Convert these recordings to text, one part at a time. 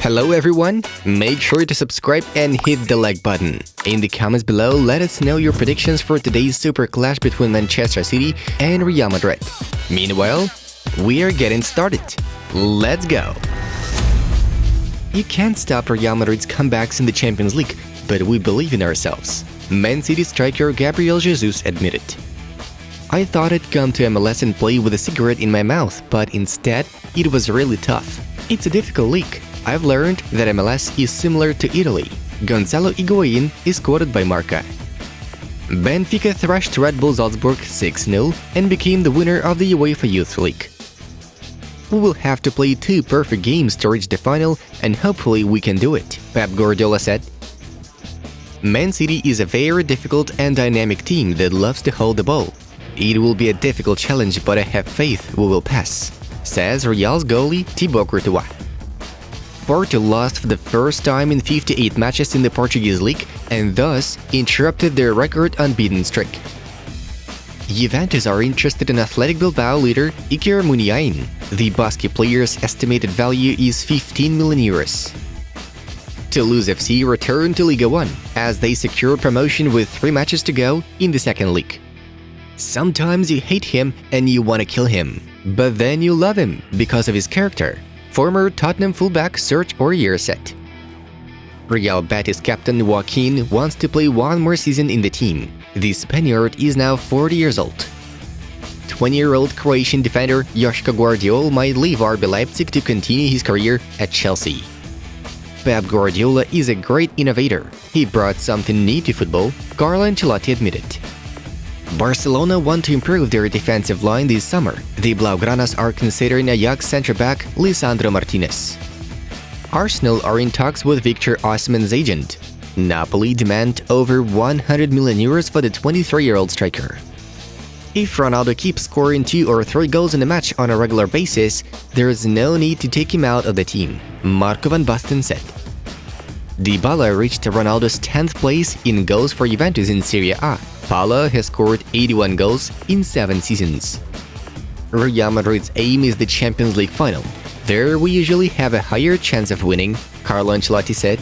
Hello everyone, make sure to subscribe and hit the like button. In the comments below, let us know your predictions for today's super clash between Manchester City and Real Madrid. Meanwhile, we are getting started. Let's go! You can't stop Real Madrid's comebacks in the Champions League, but we believe in ourselves. Man City striker Gabriel Jesus admitted. I thought I'd come to MLS and play with a cigarette in my mouth, but instead, it was really tough. It's a difficult league. I've learned that MLS is similar to Italy. Gonzalo Higuain is quoted by Marca. Benfica thrashed Red Bull Salzburg 6-0 and became the winner of the UEFA Youth League. We will have to play 2 perfect games to reach the final, and hopefully we can do it, Pep Guardiola said. Man City is a very difficult and dynamic team that loves to hold the ball. It will be a difficult challenge, but I have faith we will pass, says Real's goalie Thibaut Courtois. Porto lost for the first time in 58 matches in the Portuguese league and thus interrupted their record unbeaten streak. Juventus are interested in Athletic Bilbao leader Iker Muniain. The Basque player's estimated value is 15 million euros. Toulouse FC returned to Ligue 1 as they secure promotion with 3 matches to go in the second league. Sometimes you hate him and you want to kill him, but then you love him because of his character. Former Tottenham fullback Serge Aurier said. Real Betis captain Joaquin wants to play one more season in the team. The Spaniard is now 40 years old. 20-year-old Croatian defender Joško Gvardiol might leave RB Leipzig to continue his career at Chelsea. Pep Guardiola is a great innovator. He brought something new to football, Carlo Ancelotti admitted. Barcelona want to improve their defensive line this summer. The Blaugranas are considering Ajax centre-back Lisandro Martinez. Arsenal are in talks with Victor Osimhen's agent. Napoli demand over 100 million euros for the 23-year-old striker. If Ronaldo keeps scoring 2 or 3 goals in a match on a regular basis, there is no need to take him out of the team, Marco van Basten said. Dybala reached Ronaldo's 10th place in goals for Juventus in Serie A. Pala has scored 81 goals in 7 seasons. Real Madrid's aim is the Champions League final. There we usually have a higher chance of winning, Carlo Ancelotti said.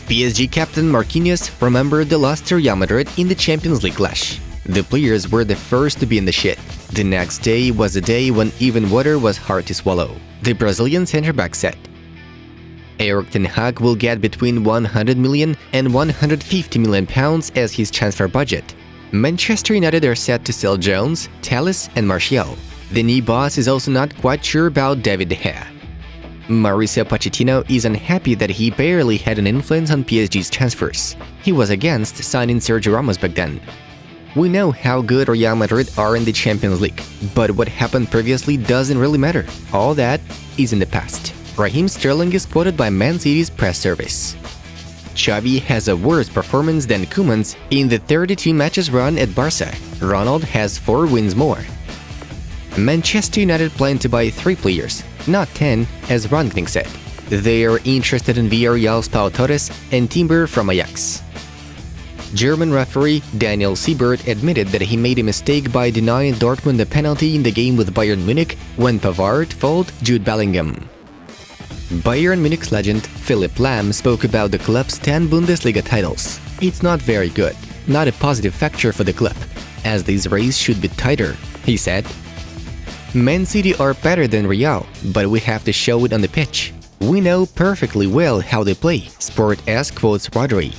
PSG captain Marquinhos remembered the loss to Real Madrid in the Champions League clash. The players were the first to be in the shit. The next day was a day when even water was hard to swallow, the Brazilian centre-back said. Erik ten Hag will get between 100 million and 150 million pounds as his transfer budget. Manchester United are set to sell Jones, Telles and Martial. The new boss is also not quite sure about David De Gea. Mauricio Pochettino is unhappy that he barely had an influence on PSG's transfers. He was against signing Sergio Ramos back then. We know how good Real Madrid are in the Champions League, but what happened previously doesn't really matter. All that is in the past. Raheem Sterling is quoted by Man City's press service. Xavi has a worse performance than Koeman's in the 32 matches run at Barca. Ronald has 4 wins more. Manchester United plan to buy 3 players, not 10, as Rangnick said. They are interested in Villarreal's Pau Torres and Timber from Ajax. German referee Daniel Siebert admitted that he made a mistake by denying Dortmund a penalty in the game with Bayern Munich when Pavard fouled Jude Bellingham. Bayern Munich's legend Philipp Lahm spoke about the club's 10 Bundesliga titles. It's not very good, not a positive factor for the club, as this race should be tighter, he said. Man City are better than Real, but we have to show it on the pitch. We know perfectly well how they play, Sport.es quotes Rodri.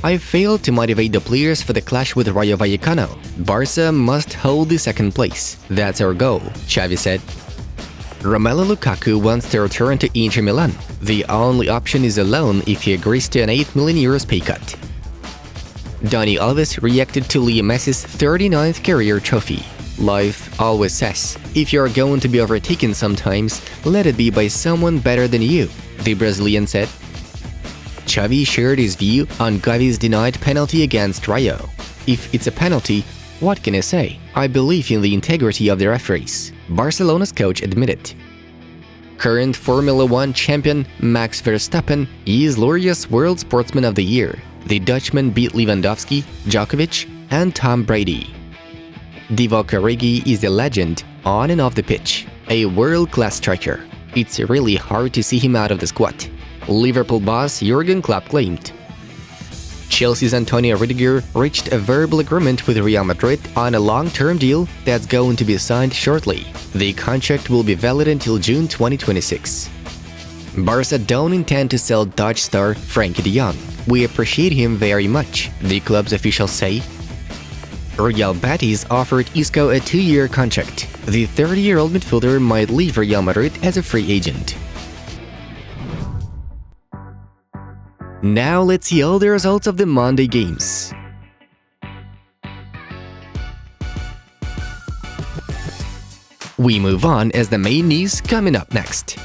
I failed to motivate the players for the clash with Rayo Vallecano. Barca must hold the 2nd place. That's our goal, Xavi said. Romelu Lukaku wants to return to Inter Milan. The only option is a loan if he agrees to an 8 million euros pay cut. Dani Alves reacted to Leo Messi's 39th career trophy. Life always says, if you are going to be overtaken sometimes, let it be by someone better than you, the Brazilian said. Xavi shared his view on Gavi's denied penalty against Rayo. If it's a penalty, what can I say? I believe in the integrity of the referees, Barcelona's coach admitted. Current Formula 1 champion Max Verstappen is Laureus World Sportsman of the Year. The Dutchman beat Lewandowski, Djokovic, and Tom Brady. Divock Origi is a legend on and off the pitch, a world-class striker. It's really hard to see him out of the squad. Liverpool boss Jurgen Klopp claimed. Chelsea's Antonio Rudiger reached a verbal agreement with Real Madrid on a long-term deal that's going to be signed shortly. The contract will be valid until June 2026. Barca don't intend to sell Dutch star Frenkie de Jong. We appreciate him very much, the club's officials say. Real Betis offered Isco a 2-year contract. The 30-year-old midfielder might leave Real Madrid as a free agent. Now let's see all the results of the Monday games. We move on as the main news coming up next.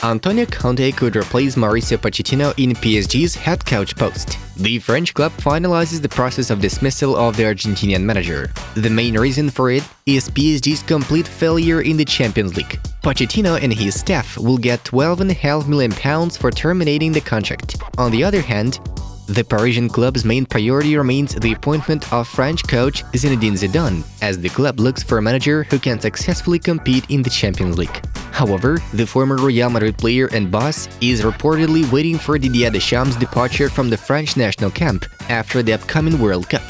Antonio Conte could replace Mauricio Pochettino in PSG's head coach post. The French club finalizes the process of dismissal of the Argentinian manager. The main reason for it is PSG's complete failure in the Champions League. Pochettino and his staff will get £12.5 million for terminating the contract. On the other hand, the Parisian club's main priority remains the appointment of French coach Zinedine Zidane, as the club looks for a manager who can successfully compete in the Champions League. However, the former Real Madrid player and boss is reportedly waiting for Didier Deschamps' departure from the French national camp after the upcoming World Cup.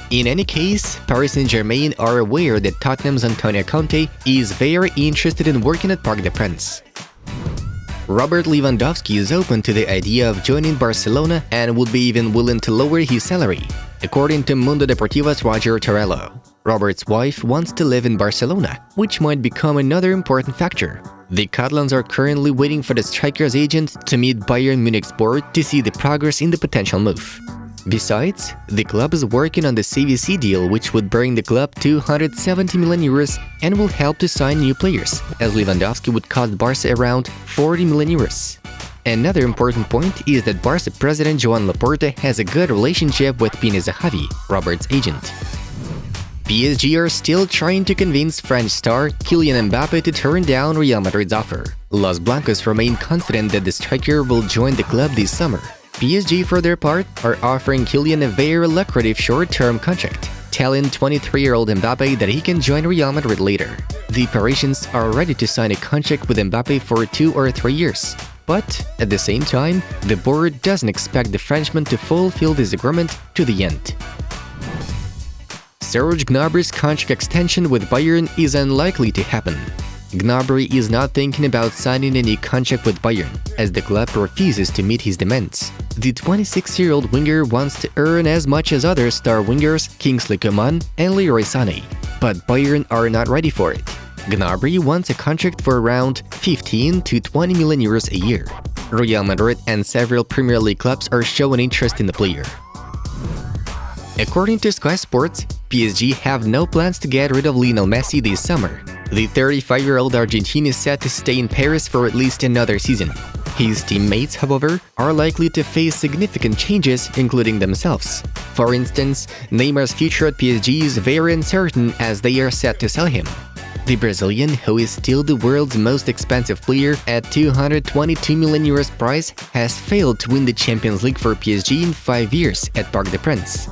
In any case, Paris Saint-Germain are aware that Tottenham's Antonio Conte is very interested in working at Parc des Princes. Robert Lewandowski is open to the idea of joining Barcelona and would be even willing to lower his salary, according to Mundo Deportivo's Roger Torello. Robert's wife wants to live in Barcelona, which might become another important factor. The Catalans are currently waiting for the striker's agent to meet Bayern Munich's board to see the progress in the potential move. Besides, the club is working on the CVC deal, which would bring the club €270 million and will help to sign new players, as Lewandowski would cost Barca around €40 million. Another important point is that Barca president Joan Laporta has a good relationship with Pini Zahavi, Robert's agent. PSG are still trying to convince French star Kylian Mbappé to turn down Real Madrid's offer. Los Blancos remain confident that the striker will join the club this summer. PSG, for their part, are offering Kylian a very lucrative short-term contract, telling 23-year-old Mbappé that he can join Real Madrid later. The Parisians are ready to sign a contract with Mbappé for 2 or 3 years. But, at the same time, the board doesn't expect the Frenchman to fulfill this agreement to the end. Serge Gnabry's contract extension with Bayern is unlikely to happen. Gnabry is not thinking about signing any contract with Bayern, as the club refuses to meet his demands. The 26-year-old winger wants to earn as much as other star wingers Kingsley Coman and Leroy Sané, but Bayern are not ready for it. Gnabry wants a contract for around €15 to €20 million a year. Real Madrid and several Premier League clubs are showing interest in the player. According to Sky Sports, PSG have no plans to get rid of Lionel Messi this summer. The 35-year-old Argentine is set to stay in Paris for at least another season. His teammates, however, are likely to face significant changes, including themselves. For instance, Neymar's future at PSG is very uncertain as they are set to sell him. The Brazilian, who is still the world's most expensive player at €222 million price, has failed to win the Champions League for PSG in 5 years at Parc des Princes.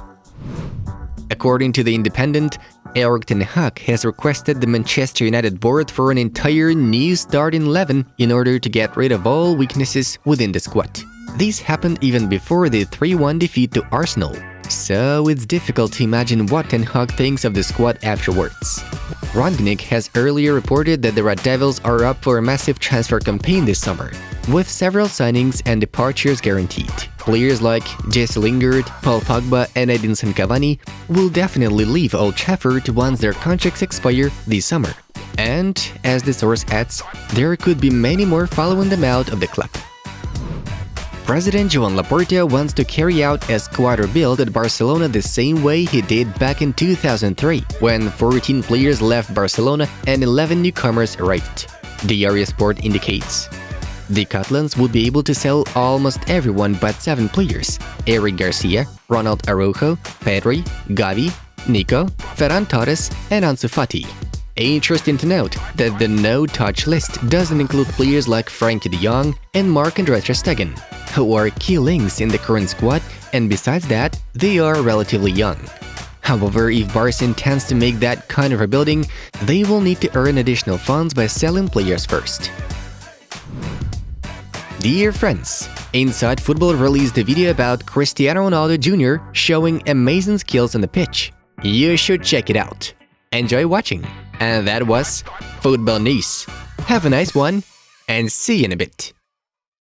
According to The Independent, Erik ten Hag has requested the Manchester United board for an entire new starting 11 in order to get rid of all weaknesses within the squad. This happened even before the 3-1 defeat to Arsenal, so it's difficult to imagine what ten Hag thinks of the squad afterwards. Rangnick has earlier reported that the Red Devils are up for a massive transfer campaign this summer, with several signings and departures guaranteed. Players like Jesse Lingard, Paul Pogba and Edinson Cavani will definitely leave Old Trafford once their contracts expire this summer. And, as the source adds, there could be many more following them out of the club. President Joan Laporta wants to carry out a squad rebuild at Barcelona the same way he did back in 2003, when 14 players left Barcelona and 11 newcomers arrived. Diario Sport indicates. The Catalans would be able to sell almost everyone but 7 players: Eric Garcia, Ronald Araujo, Pedri, Gavi, Nico, Ferran Torres, and Ansu Fati. Interesting to note that the no-touch list doesn't include players like Frenkie de Jong and Marc-Andre ter Stegen, who are key links in the current squad, and besides that, they are relatively young. However, if Barca intends to make that kind of rebuilding, they will need to earn additional funds by selling players first. Dear friends, Inside Football released a video about Cristiano Ronaldo Jr. showing amazing skills on the pitch. You should check it out. Enjoy watching. And that was Football News. Have a nice one, and see you in a bit.